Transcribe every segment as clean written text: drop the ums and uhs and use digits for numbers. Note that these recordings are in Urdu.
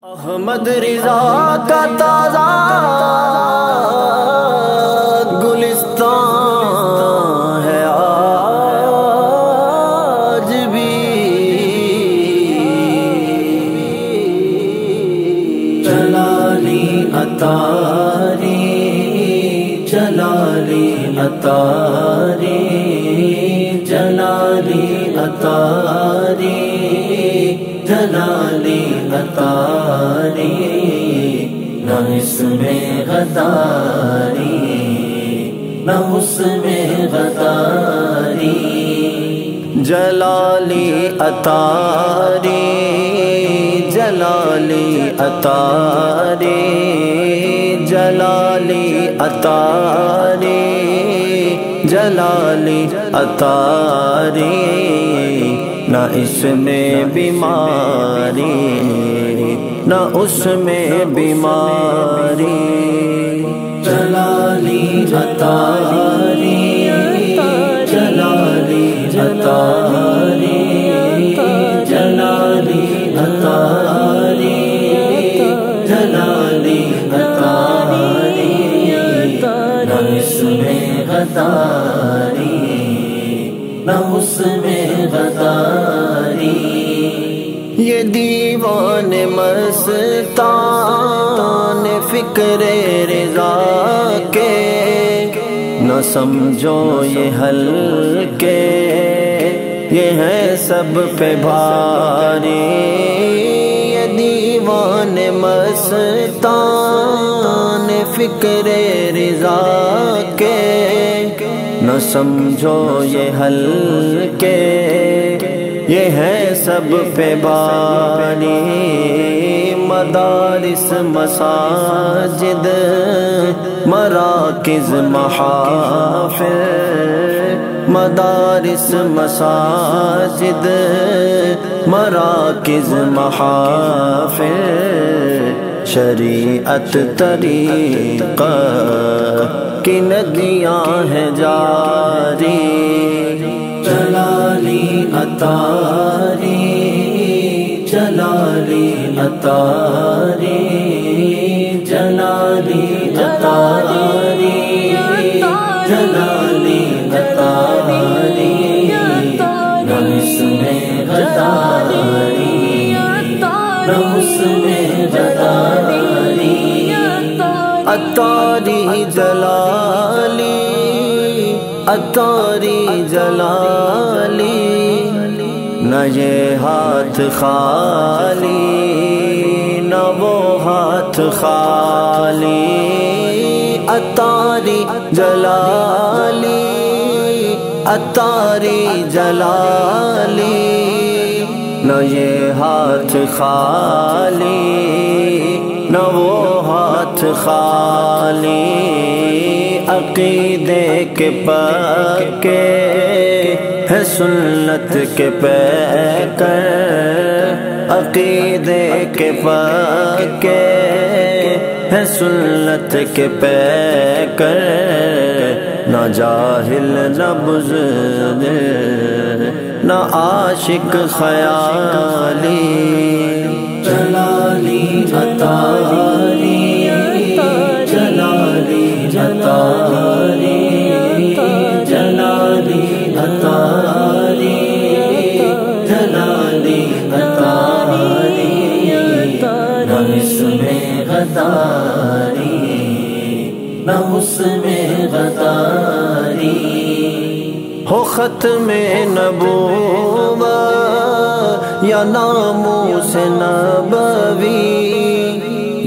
احمد رضا کا تازہ گلستان ہے آج بھی، جلالی عطاری جلالی عطاری جلالی عطاری جلالی عطاری، نہ اس میں غداری نہ اس میں غداری، جلالی عطاری جلالی عطاری جلالی عطاری جلالی عطاری، نہ اس میں بیماری نہ اس میں بیماری، جلالی عطاری جلالی عطاری جلالی عطاری جلالی عطاری، نہ اس میں غداری نہ اس میں غداری، یہ دیوان مستان فکر رضا کے، نہ سمجھو یہ ہلکے یہ ہے سب پہ بھاری، یہ دیوان مستان فکر رضا کے، نہ سمجھو یہ ہلکے یہ ہے سب پہ باری، مدارس مساجد مراکز محافل، مدارس مساجد مراکز محافل، شریعت طریقہ کی ندیاں ہیں جاری، جلالی عطاری جلالی عطاری جلالی عطاری جلالی عطاری، نہ اس میں غداری نہ اس میں غداری، عطاری جلالی عطاری جلالی، نہ یہ ہاتھ خالی نہ وہ ہاتھ خالی، عطاری جلالی عطاری جلالی، نہ یہ ہاتھ خالی نہ وہ ہاتھ خالی، عقیدے کے پکے ہے سنت کے پیکر، عقیدے کے پکے ہے سنت کے پیکر، نہ جاہل نہ بزدل نہ عاشق خیالی، جلالی عطاری جلالی عطاری جلالی عطاری جلالی عطاری، نہ اس میں غداری نہ اس میں غداری، ہو ختم نبوت یا ناموس نبوی،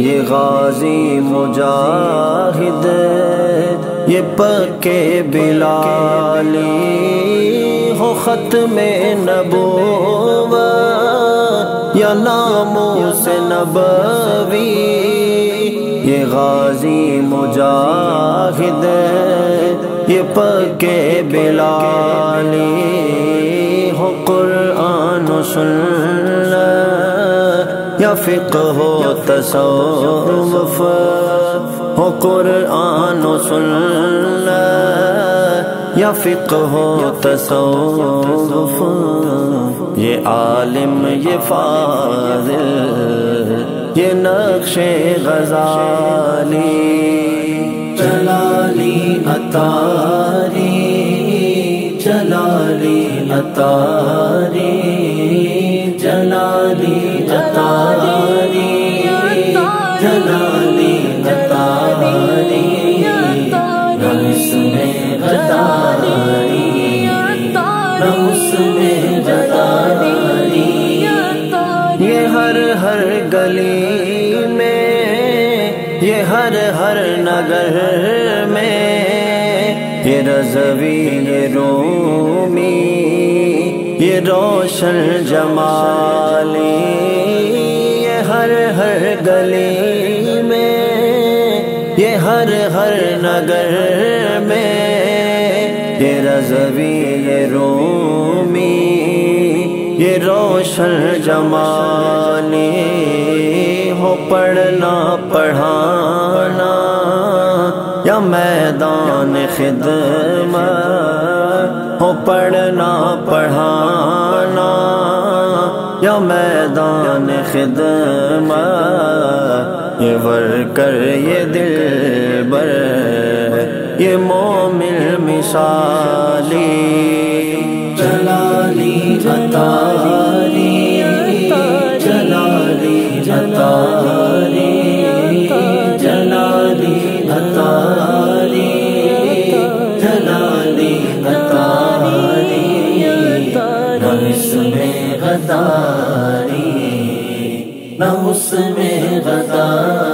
یہ غازی مجاہد یہ پکے بلالی، ہو ختم نبوت یا ناموس نبوی، یہ غازی مجاہد یہ پکے بلالی، ہو قرآن و سنت یا فقہ و تصوف، ہو قرآن و سنت یا فقہ و تصوف، یہ عالم یہ فاضل یہ نقش غزالی جلالی عطاری جلالی عطاری جلالی عطاری جلالی عطاری نفس میں غداری نفس میں غداری یہ ہر گلی میں یہ ہر نگر میں یہ رضوی یہ رومی یہ روشن جمالی یہ ہر گلی میں یہ ہر نگر میں یہ رضوی یہ رومی یہ روشن جمالی ہو پڑھنا پڑھانا یا میدان خدمت ہو پڑھنا پڑھانا یا میدان خدمت یہ ورکر یہ دلبر یہ مومن مثالی جلالی عطاری جلالی عطاری جلالی عطاری جلالی عطاری نفس میں غداری نفس میں غداری